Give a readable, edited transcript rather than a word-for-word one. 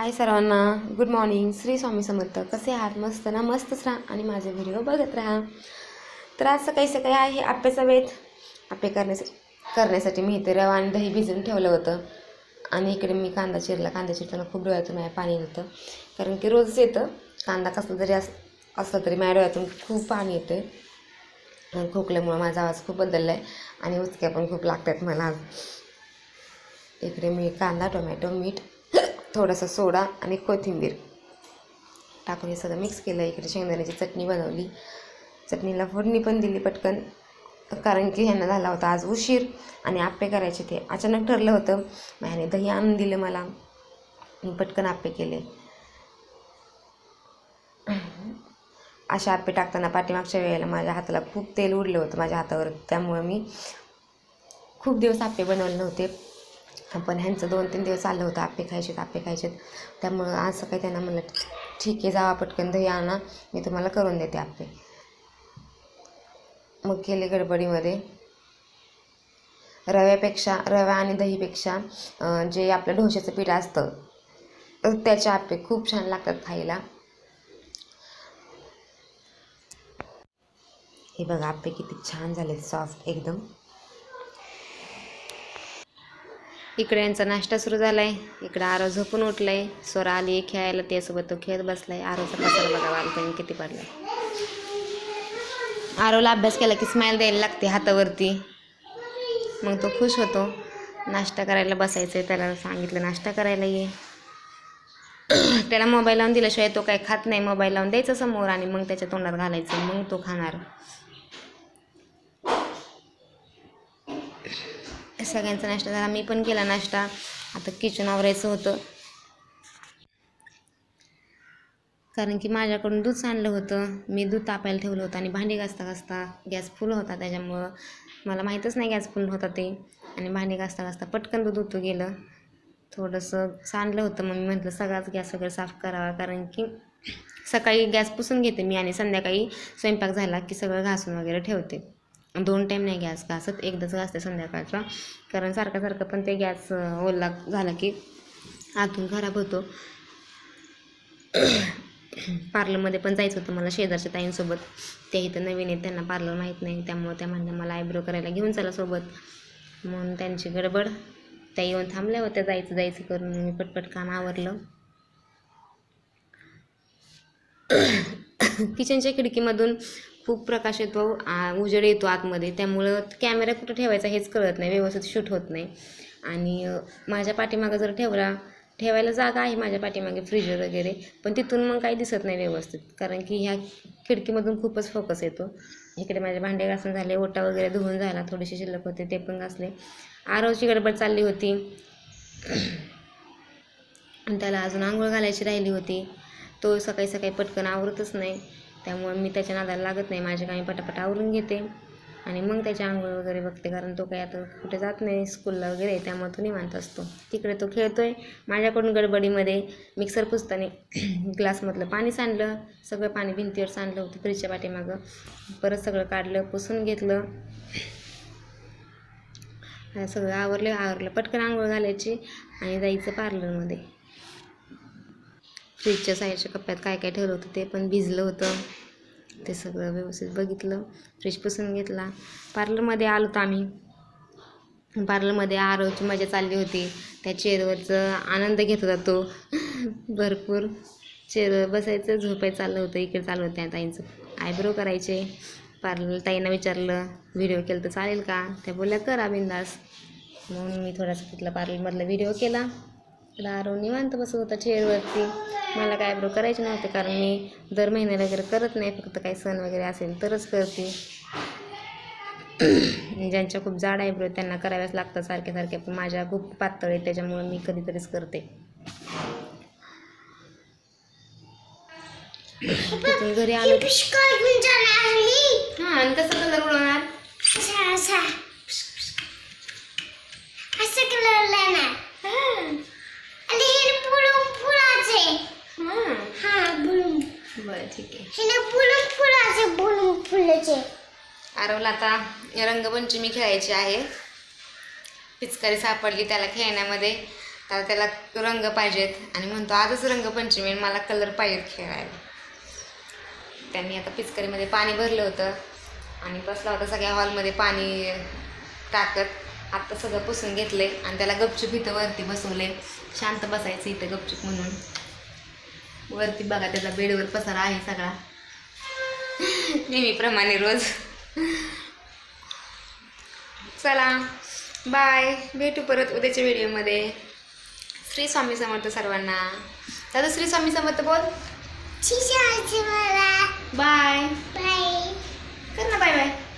हाय सर्वांना, good morning. Shri Swami Samarth. कसे आहात? मस्त ना? मस्तच राहा आणि माझे व्हिडिओ बघत राहा. तर आज सकाळी सकाळी आहे आप्याचा बेत. आप्पे करण्यासाठी मी इथे रवा आणि दही भिजवून ठेवलं होतं आणि इकडे मी कांदा चिरला. कांदा चिरताना खूप डोळ्यातून माझ्या पाणी येतं, कारण की रोजच येतं. कांदा कसला जरी असलं तरी माझ्या डोळ्यातून खूप पाणी येतं. खोकल्यामुळं माझा आवाज खूप बदलला आहे आणि उचक्या पण खूप लागतात मला. इकडे मी कांदा, टोमॅटो, मीठ, थोडासा सोडा आणि कोथिंबीर टाकून हे सगळं मिक्स केलं. इकडे शेंगदाण्याची चटणी बनवली. चटणीला फोडणी पण दिली पटकन, कारण की ह्यांना झाला होता आज उशीर आणि आप्पे करायचे. ते अचानक ठरलं होतं. ह्याने दही आणून दिलं मला, मी पटकन आप्पे केले. अशा आप्पे टाकताना पाठीमागच्या वेळेला माझ्या हाताला खूप तेल उडलं होतं माझ्या हातावर, त्यामुळे मी खूप दिवस आप्पे बनवले नव्हते. पण ह्यांचं 2-3 दिवस आलं होतं आप्पे खायचेत. त्यामुळं आज सकाळी त्यांना म्हणलं ठीक आहे, जावा पटकन दही आणा, मी तुम्हाला करून देते आप्पे. मग केले गडबडीमध्ये. रवा आणि दहीपेक्षा जे आपलं डोश्याचं पीठ असतं त्याचे आप्पे खूप छान लागतात खायला. हे बघा आप्पे किती छान झाले, सॉफ्ट एकदम. इकडे यांचा नाश्ता सुरू झाला आहे. इकडे आरव झोपून उठला आहे. स्वरा आली खेळायला, त्यासोबत तो खेळत बसला आहे. आरवचा पसारा बघा बालपणी किती पडला. आरवला अभ्यास केला की स्माईल द्यायला लागते हातावरती, मग तो खुश होतो. नाश्ता करायला बसायचं आहे, त्याला सांगितलं नाश्ता करायला ये. त्याला मोबाईल लावून दिल्याशिवाय तो काही खात नाही. मोबाईल लावून द्यायचं समोर आणि मग त्याच्या तोंडात घालायचं, मग तो खाणार. सगळ्यांचा नाश्ता झाला, मी पण केला नाश्ता. आता किचन आवरायचं होतं, कारण की माझ्याकडून दूध सांडलं होतं. मी दूध तापायला ठेवलं होतं आणि भांडी घासता गॅस फुल होता, त्याच्यामुळं मला माहीतच नाही गॅस फुल होता ते. आणि भांडी घासता पटकन दूध उतू गेलं. थोडंसं सांडलं होतं, मग मी म्हटलं सगळाच गॅस वगैरे साफ करावा, कारण की सकाळी गॅस पुसून घेते मी आणि संध्याकाळी स्वयंपाक झाला की सगळं घासून वगैरे ठेवते. 2 टाईम नाही गॅस घासत, एकदाच घासते संध्याकाळचा, कारण सारखं पण ते गॅस ओला झाला की आतून खराब होतो. पार्लरमध्ये पण जायचं होतं मला शेजारच्या ताईंसोबत. त्या इथं नवीन आहेत, त्यांना पार्लर माहीत नाही, त्यामुळे त्या म्हणल्या मला आयब्रो करायला घेऊन चला सोबत. म्हणून त्यांची गडबड, त्या येऊन थांबल्या होत्या जायचं करून. मी पटपट काम आवरलं. किचनच्या खिडकीमधून खूप प्रकाश येतो, उजेड येतो आतमध्ये, त्यामुळं कॅमेरा कुठं ठेवायचा हेच कळत नाही, व्यवस्थित शूट होत नाही. आणि माझ्या पाठीमागं जर ठेवायला जागा आहे माझ्या पाठीमागे, फ्रीजर वगैरे, पण तिथून मग काही दिसत नाही व्यवस्थित, कारण की ह्या खिडकीमधून खूपच फोकस येतो. इकडे माझे भांडे घासून झाले, ओटा वगैरे धुवून झाला, थोडेसे शिल्लक होते ते पण घासले. आरवची गडबड चालली होती आणि त्याला अजून आंघोळ घालायची राहिली होती. तो सकाळी पटकन आवरतच नाही, त्यामुळे मी त्याच्या नादाला लागत नाही. माझे काही पटापट आवरून घेते आणि मग त्याची आंघोळ वगैरे बघते, कारण तो काही आता कुठे जात नाही स्कूलला वगैरे, त्यामुळे तो निवांत असतो. तिकडे तो खेळतोय. माझ्याकडून गडबडीमध्ये मिक्सर पुसताना ग्लासमधलं पाणी सांडलं, सगळं पाणी भिंतीवर सांडलं होतं फ्रीजच्या पाठीमागं. परत सगळं काढलं, पुसून घेतलं, सगळं आवरलं. पटकन आंघोळ घालायची आणि जायचं पार्लरमध्ये. फ्रीजच्या साईडच्या कप्प्यात काय ठेवलं होतं ते पण भिजलं होतं, ते सगळं व्यवस्थित बघितलं, फ्रीज पुसून घेतला. पार्लरमध्ये आलो तर आम्ही पार्लरमध्ये आरवची मजा चालली होती. त्या चेअरवरचं आनंद घेत होता तो. भरपूर चेअरवर बसायचं, झोपायचं चाललं होतं. इकडे चालू होतं त्या ताईंचं आयब्रो करायचे. पार्लर ताईंना विचारलं व्हिडिओ केलं तर चालेल का, त्या बोलल्या करा बिंदास. म्हणून मी थोडासा तिथला पार्लरमधला व्हिडिओ केला. आरव निवांत बसत होता चेअरवरती. मला काय आयब्रो करायचे नव्हते, कारण मी दर महिन्याला वगैरे करत नाही, फक्त काही सण वगैरे असेल तरच करते. ज्यांच्या खूप जाड आयब्रो त्यांना कराव्याच लागतात सारखे, पण माझ्या खूप पातळ आहे, त्याच्यामुळे मी कधीतरीच करते. तिथून घरी आलो. हां, आणि कसं कलर उडवणार? बरं ठीक आहे. आरवला आता रंगपंचमी खेळायची आहे. पिचकारी सापडली त्याला खेळण्यामध्ये, तर त्याला रंग पाहिजेत आणि म्हणतो आजच रंगपंचमी मला कलर पाहिजेत खेळायला. त्यांनी आता पिचकारीमध्ये पाणी भरलं होतं आणि बसला होता सगळ्या हॉलमध्ये पाणी टाकत. आत्ता सगळं पुसून घेतले आणि त्याला गपचूप इथं वरती बसवले. शांत बसायचं इथं गपचूप म्हणून. वरती बघा त्याचा बेडवर पसारा आहे सगळा नेहमीप्रमाणे रोज. चला बाय, भेटू परत उद्याच्या व्हिडिओमध्ये. श्री स्वामी समर्थ सर्वांना. दादा श्री स्वामी समर्थ बोल. बाय बाय कर ना, बाय बाय.